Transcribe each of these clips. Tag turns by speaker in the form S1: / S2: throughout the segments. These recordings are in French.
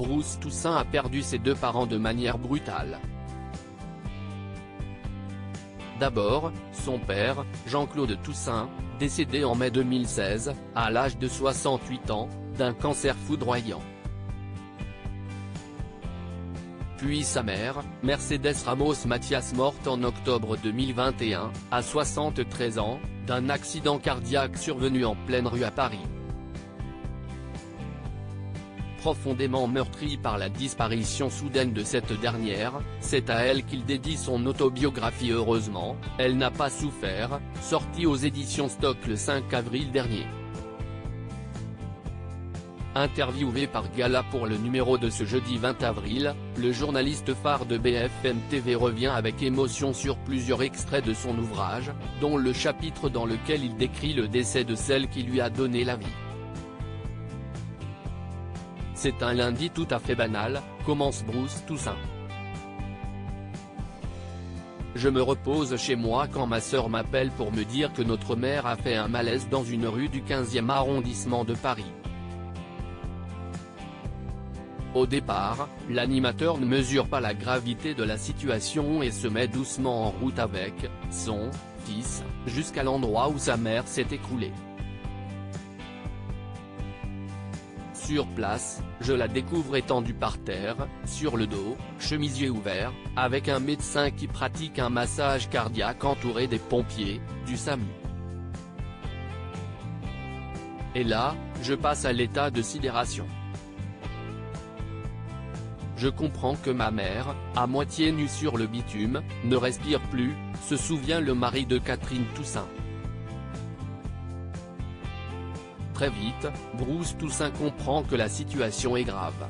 S1: Bruce Toussaint a perdu ses deux parents de manière brutale. D'abord, son père, Jean-Claude Toussaint, décédé en mai 2016, à l'âge de 68 ans, d'un cancer foudroyant. Puis sa mère, Mercedes Ramos Mathias, morte en octobre 2021, à 73 ans, d'un accident cardiaque survenu en pleine rue à Paris. Profondément meurtri par la disparition soudaine de cette dernière, c'est à elle qu'il dédie son autobiographie Heureusement, elle n'a pas souffert, sortie aux éditions Stock le 5 avril dernier. Interviewé par Gala pour le numéro de ce jeudi 20 avril, le journaliste phare de BFM TV revient avec émotion sur plusieurs extraits de son ouvrage, dont le chapitre dans lequel il décrit le décès de celle qui lui a donné la vie. C'est un lundi tout à fait banal, commence Bruce Toussaint. Je me repose chez moi quand ma sœur m'appelle pour me dire que notre mère a fait un malaise dans une rue du 15e arrondissement de Paris. Au départ, l'animateur ne mesure pas la gravité de la situation et se met doucement en route avec son fils, jusqu'à l'endroit où sa mère s'est écroulée. Sur place, je la découvre étendue par terre, sur le dos, chemisier ouvert, avec un médecin qui pratique un massage cardiaque entouré des pompiers, du SAMU. Et là, je passe à l'état de sidération. Je comprends que ma mère, à moitié nue sur le bitume, ne respire plus, se souvient le mari de Catherine Toussaint. Très vite, Bruce Toussaint comprend que la situation est grave.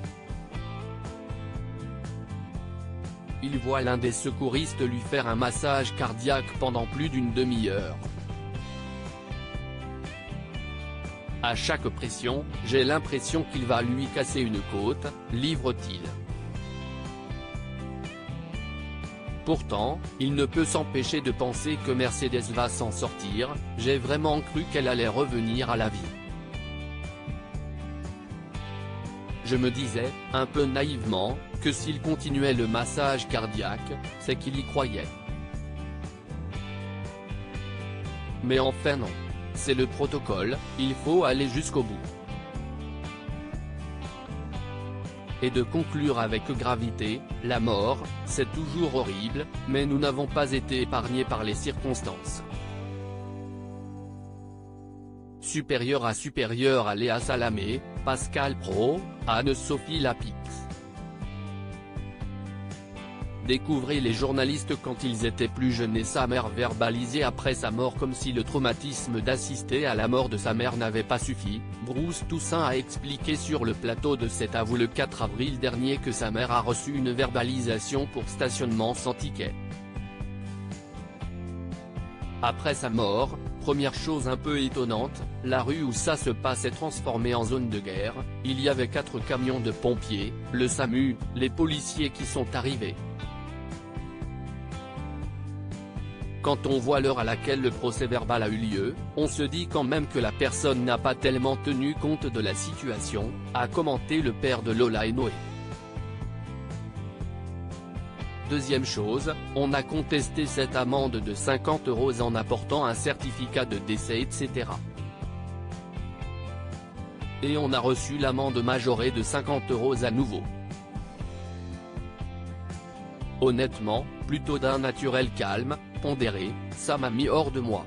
S1: Il voit l'un des secouristes lui faire un massage cardiaque pendant plus d'une demi-heure. À chaque pression, j'ai l'impression qu'il va lui casser une côte, livre-t-il. Pourtant, il ne peut s'empêcher de penser que Mercedes va s'en sortir, j'ai vraiment cru qu'elle allait revenir à la vie. Je me disais, un peu naïvement, que s'il continuait le massage cardiaque, c'est qu'il y croyait. Mais enfin non. C'est le protocole, il faut aller jusqu'au bout. Et de conclure avec gravité, la mort, c'est toujours horrible, mais nous n'avons pas été épargnés par les circonstances. Supérieur à Léa Salamé, Pascal Praud, Anne-Sophie Lapix. Découvrez les journalistes quand ils étaient plus jeunes et sa mère verbalisée après sa mort comme si le traumatisme d'assister à la mort de sa mère n'avait pas suffi. Bruce Toussaint a expliqué sur le plateau de C'est à vous le 4 avril dernier que sa mère a reçu une verbalisation pour stationnement sans ticket. Après sa mort, première chose un peu étonnante, la rue où ça se passe est transformée en zone de guerre, il y avait 4 camions de pompiers, le SAMU, les policiers qui sont arrivés. Quand on voit l'heure à laquelle le procès-verbal a eu lieu, on se dit quand même que la personne n'a pas tellement tenu compte de la situation, a commenté le père de Lola et Noé. Deuxième chose, on a contesté cette amende de 50 € en apportant un certificat de décès etc. Et on a reçu l'amende majorée de 50 € à nouveau. Honnêtement, plutôt d'un naturel calme, pondéré, ça m'a mis hors de moi.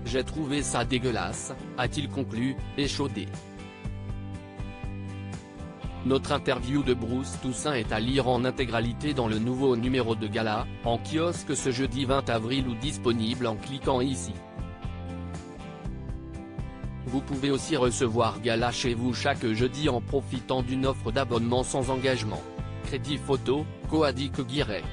S1: J'ai trouvé ça dégueulasse, a-t-il conclu, échaudé. Notre interview de Bruce Toussaint est à lire en intégralité dans le nouveau numéro de Gala, en kiosque ce jeudi 20 avril ou disponible en cliquant ici. Vous pouvez aussi recevoir Gala chez vous chaque jeudi en profitant d'une offre d'abonnement sans engagement. Crédit photo, Coadic Guirec.